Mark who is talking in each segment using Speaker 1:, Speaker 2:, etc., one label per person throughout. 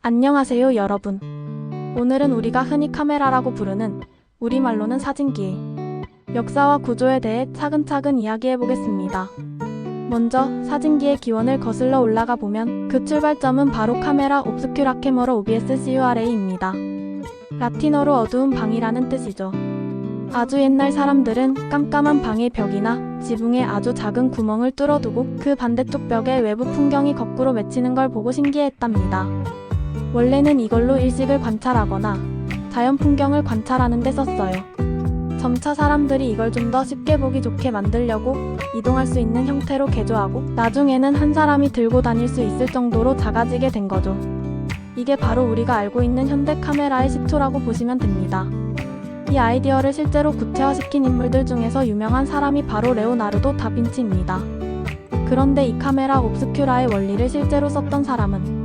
Speaker 1: 안녕하세요 여러분. 오늘은 우리가 흔히 카메라라고 부르는 우리말로는 사진기의 역사와 구조에 대해 차근차근 이야기해 보겠습니다. 먼저 사진기의 기원을 거슬러 올라가 보면 그 출발점은 바로 카메라 옵스큐라 캐머라 OBS CURA입니다. 라틴어로 어두운 방이라는 뜻이죠. 아주 옛날 사람들은 깜깜한 방의 벽이나 지붕에 아주 작은 구멍을 뚫어두고 그 반대쪽 벽에 외부 풍경이 거꾸로 맺히는 걸 보고 신기했답니다. 원래는 이걸로 일식을 관찰하거나 자연 풍경을 관찰하는 데 썼어요. 점차 사람들이 이걸 좀 더 쉽게 보기 좋게 만들려고 이동할 수 있는 형태로 개조하고 나중에는 한 사람이 들고 다닐 수 있을 정도로 작아지게 된 거죠. 이게 바로 우리가 알고 있는 현대 카메라의 시초라고 보시면 됩니다. 이 아이디어를 실제로 구체화시킨 인물들 중에서 유명한 사람이 바로 레오나르도 다빈치입니다. 그런데 이 카메라 옵스큐라의 원리를 실제로 썼던 사람은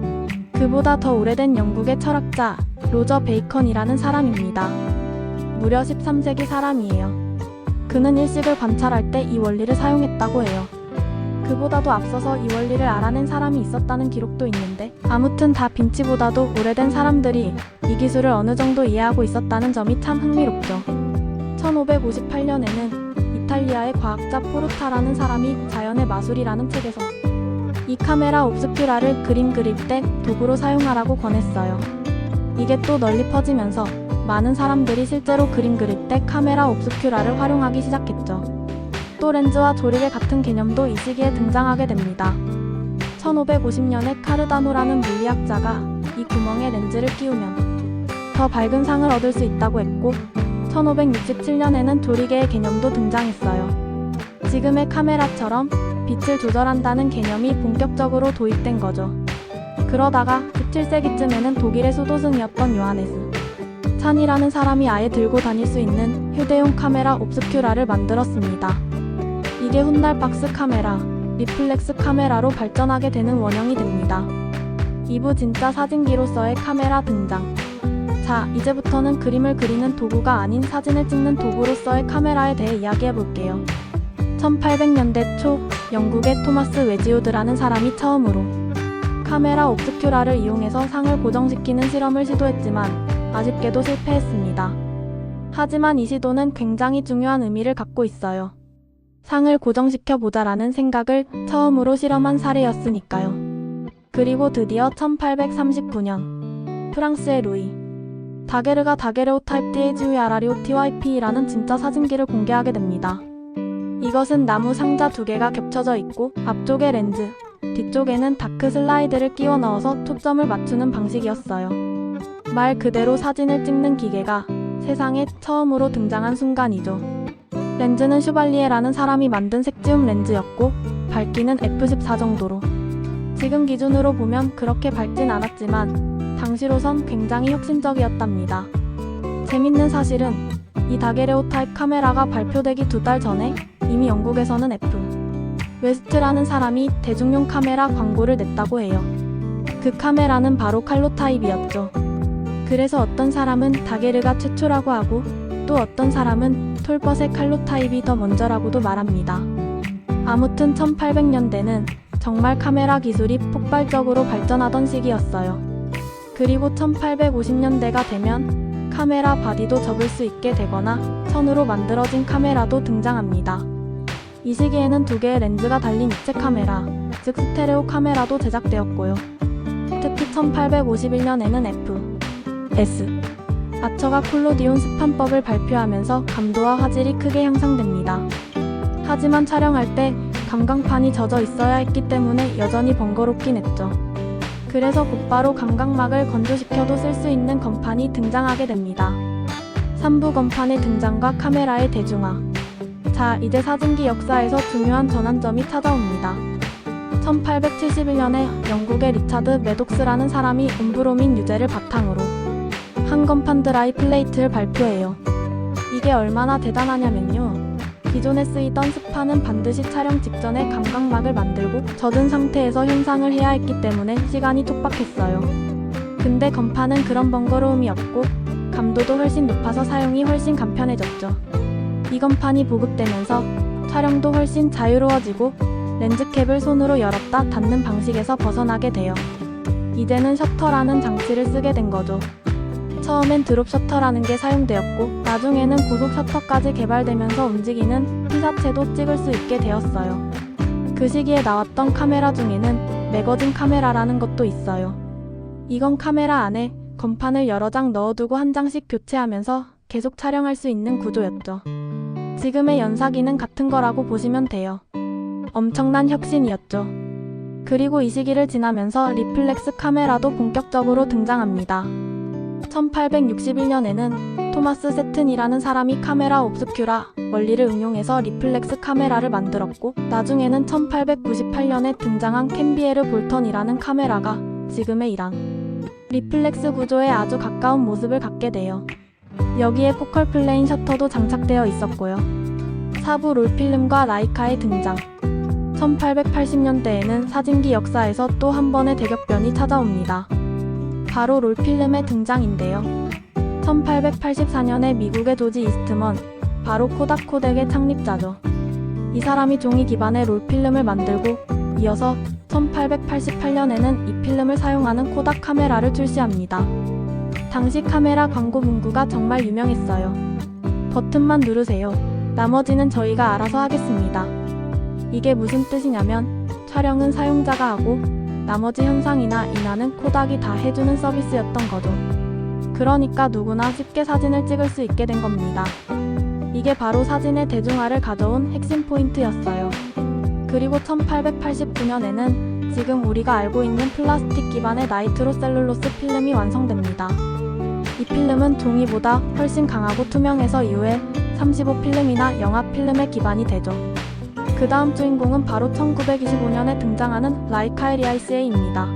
Speaker 1: 그보다 더 오래된 영국의 철학자 로저 베이컨이라는 사람입니다. 무려 13세기 사람이에요. 그는 일식을 관찰할 때 이 원리를 사용했다고 해요. 그보다도 앞서서 이 원리를 알아낸 사람이 있었다는 기록도 있는데 아무튼 다빈치보다도 오래된 사람들이 이 기술을 어느 정도 이해하고 있었다는 점이 참 흥미롭죠. 1558년에는 이탈리아의 과학자 포르타라는 사람이 자연의 마술이라는 책에서 이 카메라 옵스큐라를 그림 그릴 때 도구로 사용하라고 권했어요. 이게 또 널리 퍼지면서 많은 사람들이 실제로 그림 그릴 때 카메라 옵스큐라를 활용하기 시작했죠. 또 렌즈와 조리개 같은 개념도 이 시기에 등장하게 됩니다. 1550년에 카르다노라는 물리학자가 이 구멍에 렌즈를 끼우면 더 밝은 상을 얻을 수 있다고 했고 1567년에는 조리개의 개념도 등장했어요. 지금의 카메라처럼 빛을 조절한다는 개념이 본격적으로 도입된 거죠. 그러다가 17세기쯤에는 독일의 수도승이었던 요하네스 찬이라는 사람이 아예 들고 다닐 수 있는 휴대용 카메라 옵스큐라를 만들었습니다. 이게 훗날 박스 카메라, 리플렉스 카메라로 발전하게 되는 원형이 됩니다. 2부 진짜 사진기로서의 카메라 등장. 자, 이제부터는 그림을 그리는 도구가 아닌 사진을 찍는 도구로서의 카메라에 대해 이야기해 볼게요. 1800년대 초 영국의 토마스 웨지우드라는 사람이 처음으로 카메라 옵스큐라를 이용해서 상을 고정시키는 실험을 시도했지만 아쉽게도 실패했습니다. 하지만 이 시도는 굉장히 중요한 의미를 갖고 있어요. 상을 고정시켜보자라는 생각을 처음으로 실험한 사례였으니까요. 그리고 드디어 1839년 프랑스의 루이 다게르가 다게르오타입 DHURROTYP라는 진짜 사진기를 공개하게 됩니다. 이것은 나무 상자 두 개가 겹쳐져 있고 앞쪽에 렌즈, 뒤쪽에는 다크 슬라이드를 끼워 넣어서 초점을 맞추는 방식이었어요. 말 그대로 사진을 찍는 기계가 세상에 처음으로 등장한 순간이죠. 렌즈는 슈발리에라는 사람이 만든 색지움 렌즈였고 밝기는 f14 정도로 지금 기준으로 보면 그렇게 밝진 않았지만 당시로선 굉장히 혁신적이었답니다. 재밌는 사실은 이 다게레오타입 카메라가 발표되기 2달 전에 이미 영국에서는 F. 웨스트라는 사람이 대중용 카메라 광고를 냈다고 해요. 그 카메라는 바로 칼로 타입이었죠. 그래서 어떤 사람은 다게르가 최초라고 하고 또 어떤 사람은 톨벗의 칼로 타입이 더 먼저라고도 말합니다. 아무튼 1800년대는 정말 카메라 기술이 폭발적으로 발전하던 시기였어요. 그리고 1850년대가 되면 카메라 바디도 접을 수 있게 되거나 천으로 만들어진 카메라도 등장합니다. 이 시기에는 두 개의 렌즈가 달린 입체 카메라, 즉 스테레오 카메라도 제작되었고요. 특히 1851년에는 F, S, 아처가 콜로디온 스판법을 발표하면서 감도와 화질이 크게 향상됩니다. 하지만 촬영할 때 감광판이 젖어 있어야 했기 때문에 여전히 번거롭긴 했죠. 그래서 곧바로 감광막을 건조시켜도 쓸 수 있는 건판이 등장하게 됩니다. 3부 건판의 등장과 카메라의 대중화. 자, 이제 사진기 역사에서 중요한 전환점이 찾아옵니다. 1871년에 영국의 리차드 매독스라는 사람이 음브로민 유제를 바탕으로 한 건판 드라이 플레이트를 발표해요. 이게 얼마나 대단하냐면요. 기존에 쓰이던 스파는 반드시 촬영 직전에 감광막을 만들고 젖은 상태에서 현상을 해야 했기 때문에 시간이 촉박했어요. 근데 건판은 그런 번거로움이 없고 감도도 훨씬 높아서 사용이 훨씬 간편해졌죠. 이 건판이 보급되면서 촬영도 훨씬 자유로워지고 렌즈캡을 손으로 열었다 닫는 방식에서 벗어나게 돼요. 이제는 셔터라는 장치를 쓰게 된 거죠. 처음엔 드롭 셔터라는 게 사용되었고 나중에는 고속 셔터까지 개발되면서 움직이는 피사체도 찍을 수 있게 되었어요. 그 시기에 나왔던 카메라 중에는 매거진 카메라라는 것도 있어요. 이건 카메라 안에 건판을 여러 장 넣어두고 한 장씩 교체하면서 계속 촬영할 수 있는 구조였죠. 지금의 연사기는 같은 거라고 보시면 돼요. 엄청난 혁신이었죠. 그리고 이 시기를 지나면서 리플렉스 카메라도 본격적으로 등장합니다. 1861년에는 토마스 세튼이라는 사람이 카메라 옵스큐라 원리를 응용해서 리플렉스 카메라를 만들었고 나중에는 1898년에 등장한 캠비에르 볼턴이라는 카메라가 지금의 이런 리플렉스 구조에 아주 가까운 모습을 갖게 돼요. 여기에 포컬 플레인 셔터도 장착되어 있었고요. 사부 롤필름과 라이카의 등장. 1880년대에는 사진기 역사에서 또 한 번의 대격변이 찾아옵니다. 바로 롤필름의 등장인데요. 1884년에 미국의 조지 이스트먼, 바로 코닥 코덱의 창립자죠. 이 사람이 종이 기반의 롤필름을 만들고 이어서 1888년에는 이 필름을 사용하는 코닥 카메라를 출시합니다. 당시 카메라 광고 문구가 정말 유명했어요. 버튼만 누르세요. 나머지는 저희가 알아서 하겠습니다. 이게 무슨 뜻이냐면 촬영은 사용자가 하고 나머지 현상이나 인화는 코닥이 다 해주는 서비스였던 거죠. 그러니까 누구나 쉽게 사진을 찍을 수 있게 된 겁니다. 이게 바로 사진의 대중화를 가져온 핵심 포인트였어요. 그리고 1889년에는 지금 우리가 알고 있는 플라스틱 기반의 나이트로셀룰로스 필름이 완성됩니다. 이 필름은 종이보다 훨씬 강하고 투명해서 이후에 35 필름이나 영화 필름의 기반이 되죠. 그 다음 주인공은 바로 1925년에 등장하는 라이카 리아이스에입니다.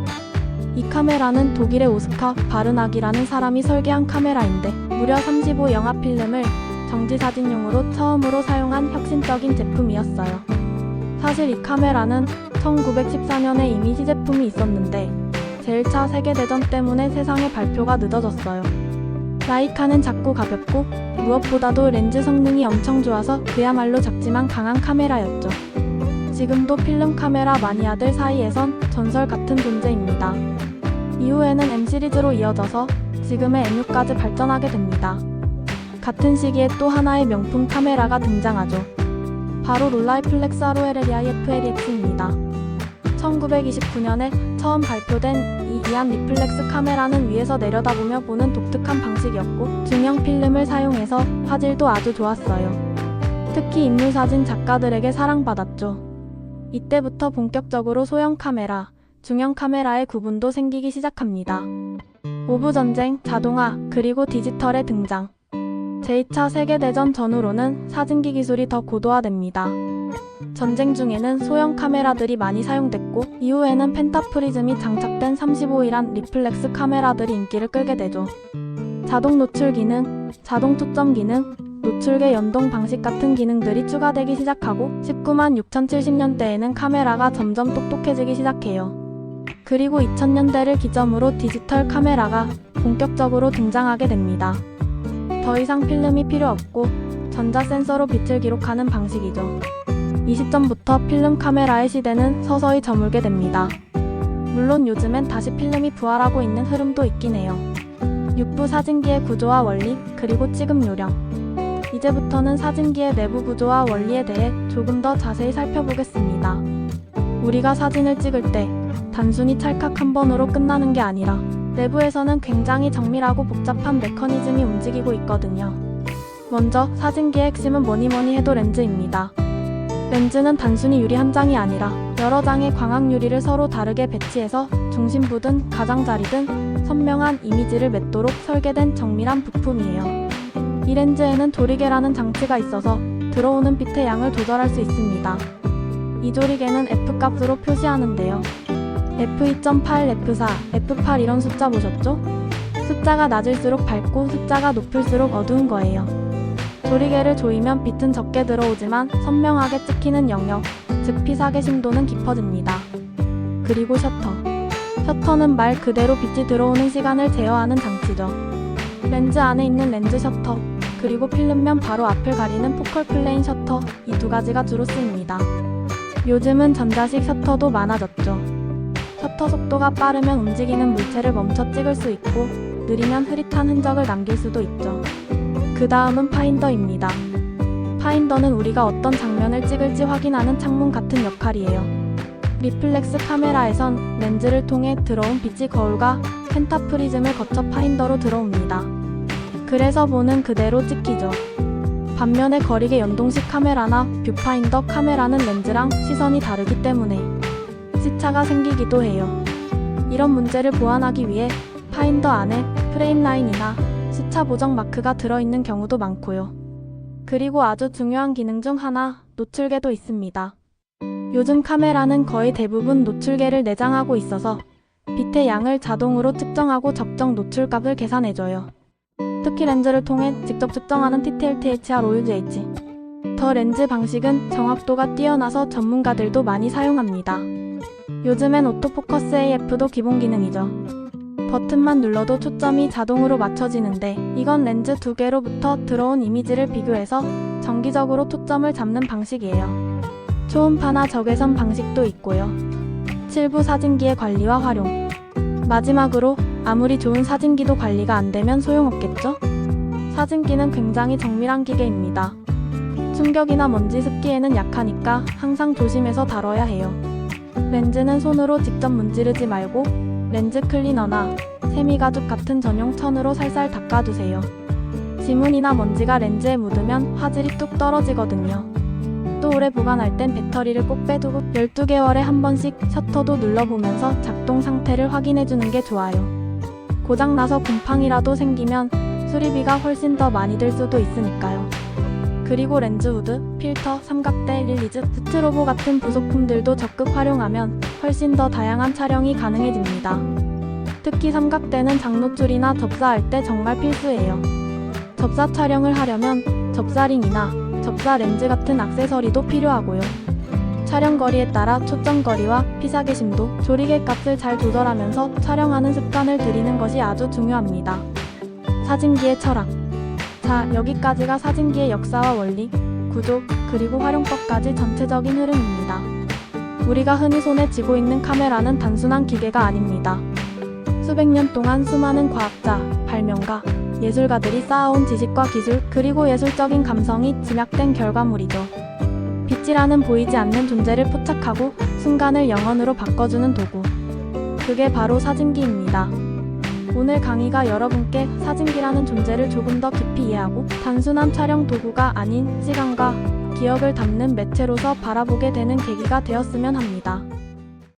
Speaker 1: 이 카메라는 독일의 오스카 바르나기라는 사람이 설계한 카메라인데 무려 35 영화 필름을 정지사진용으로 처음으로 사용한 혁신적인 제품이었어요. 사실 이 카메라는 1914년에 이미 시제품이 있었는데 제1차 세계대전 때문에 세상에 발표가 늦어졌어요. 라이카는 작고 가볍고 무엇보다도 렌즈 성능이 엄청 좋아서 그야말로 작지만 강한 카메라였죠. 지금도 필름 카메라 마니아들 사이에선 전설 같은 존재입니다. 이후에는 M 시리즈로 이어져서 지금의 M6까지 발전하게 됩니다. 같은 시기에 또 하나의 명품 카메라가 등장하죠. 바로 롤라이플렉스 ROLLEI FLEX입니다. 1929년에 처음 발표된 이 이안 리플렉스 카메라는 위에서 내려다보며 보는 독특한 방식이었고 중형 필름을 사용해서 화질도 아주 좋았어요. 특히 인물사진 작가들에게 사랑받았죠. 이때부터 본격적으로 소형 카메라, 중형 카메라의 구분도 생기기 시작합니다. 오부전쟁, 자동화, 그리고 디지털의 등장. 제2차 세계대전 전후로는 사진기 기술이 더 고도화됩니다. 전쟁 중에는 소형 카메라들이 많이 사용됐고 이후에는 펜타프리즘이 장착된 35이란 리플렉스 카메라들이 인기를 끌게 되죠. 자동 노출 기능, 자동 초점 기능, 노출계 연동 방식 같은 기능들이 추가되기 시작하고 19만 6070년대에는 카메라가 점점 똑똑해지기 시작해요. 그리고 2000년대를 기점으로 디지털 카메라가 본격적으로 등장하게 됩니다. 더 이상 필름이 필요 없고 전자센서로 빛을 기록하는 방식이죠. 이 시점부터 필름 카메라의 시대는 서서히 저물게 됩니다. 물론 요즘엔 다시 필름이 부활하고 있는 흐름도 있긴 해요. 육부 사진기의 구조와 원리, 그리고 찍음 요령. 이제부터는 사진기의 내부 구조와 원리에 대해 조금 더 자세히 살펴보겠습니다. 우리가 사진을 찍을 때 단순히 찰칵 한 번으로 끝나는 게 아니라 내부에서는 굉장히 정밀하고 복잡한 메커니즘이 움직이고 있거든요. 먼저 사진기의 핵심은 뭐니뭐니 해도 렌즈입니다. 렌즈는 단순히 유리 한 장이 아니라 여러 장의 광학 유리를 서로 다르게 배치해서 중심부든 가장자리든 선명한 이미지를 맺도록 설계된 정밀한 부품이에요. 이 렌즈에는 조리개라는 장치가 있어서 들어오는 빛의 양을 조절할 수 있습니다. 이 조리개는 F값으로 표시하는데요. F2.8, F4, F8 이런 숫자 보셨죠? 숫자가 낮을수록 밝고 숫자가 높을수록 어두운 거예요. 조리개를 조이면 빛은 적게 들어오지만 선명하게 찍히는 영역, 즉 피사계 심도는 깊어집니다. 그리고 셔터. 셔터는 말 그대로 빛이 들어오는 시간을 제어하는 장치죠. 렌즈 안에 있는 렌즈 셔터, 그리고 필름면 바로 앞을 가리는 포컬 플레인 셔터, 이 두 가지가 주로 쓰입니다. 요즘은 전자식 셔터도 많아졌죠. 셔터 속도가 빠르면 움직이는 물체를 멈춰 찍을 수 있고 느리면 흐릿한 흔적을 남길 수도 있죠. 그 다음은 파인더입니다. 파인더는 우리가 어떤 장면을 찍을지 확인하는 창문 같은 역할이에요. 리플렉스 카메라에선 렌즈를 통해 들어온 빛이 거울과 펜타프리즘을 거쳐 파인더로 들어옵니다. 그래서 보는 그대로 찍히죠. 반면에 거리계 연동식 카메라나 뷰파인더 카메라는 렌즈랑 시선이 다르기 때문에 시차가 생기기도 해요. 이런 문제를 보완하기 위해 파인더 안에 프레임라인이나 시차 보정 마크가 들어있는 경우도 많고요. 그리고 아주 중요한 기능 중 하나, 노출계도 있습니다. 요즘 카메라는 거의 대부분 노출계를 내장하고 있어서 빛의 양을 자동으로 측정하고 적정 노출값을 계산해줘요. 특히 렌즈를 통해 직접 측정하는 TTL-THR OUGH. 더 렌즈 방식은 정확도가 뛰어나서 전문가들도 많이 사용합니다. 요즘엔 오토포커스 AF도 기본 기능이죠. 버튼만 눌러도 초점이 자동으로 맞춰지는데 이건 렌즈 두 개로부터 들어온 이미지를 비교해서 정기적으로 초점을 잡는 방식이에요. 초음파나 적외선 방식도 있고요. 7부 사진기의 관리와 활용. 마지막으로 아무리 좋은 사진기도 관리가 안 되면 소용없겠죠? 사진기는 굉장히 정밀한 기계입니다. 충격이나 먼지 습기에는 약하니까 항상 조심해서 다뤄야 해요. 렌즈는 손으로 직접 문지르지 말고 렌즈 클리너나 세미가죽 같은 전용 천으로 살살 닦아주세요. 지문이나 먼지가 렌즈에 묻으면 화질이 뚝 떨어지거든요. 또 오래 보관할 땐 배터리를 꼭 빼두고 12개월에 한 번씩 셔터도 눌러보면서 작동 상태를 확인해주는 게 좋아요. 고장나서 곰팡이라도 생기면 수리비가 훨씬 더 많이 들 수도 있으니까요. 그리고 렌즈 후드, 필터, 삼각대, 릴리즈, 스트로보 같은 부속품들도 적극 활용하면 훨씬 더 다양한 촬영이 가능해집니다. 특히 삼각대는 장노출이나 접사할 때 정말 필수예요. 접사 촬영을 하려면 접사링이나 접사 렌즈 같은 액세서리도 필요하고요. 촬영 거리에 따라 초점 거리와 피사계 심도, 조리개 값을 잘 조절하면서 촬영하는 습관을 들이는 것이 아주 중요합니다. 사진기의 철학. 자, 여기까지가 사진기의 역사와 원리, 구조, 그리고 활용법까지 전체적인 흐름입니다. 우리가 흔히 손에 쥐고 있는 카메라는 단순한 기계가 아닙니다. 수백 년 동안 수많은 과학자, 발명가, 예술가들이 쌓아온 지식과 기술, 그리고 예술적인 감성이 집약된 결과물이죠. 빛이라는 보이지 않는 존재를 포착하고 순간을 영원으로 바꿔주는 도구. 그게 바로 사진기입니다. 오늘 강의가 여러분께 사진기라는 존재를 조금 더 깊이 이해하고 단순한 촬영 도구가 아닌 시간과 기억을 담는 매체로서 바라보게 되는 계기가 되었으면 합니다.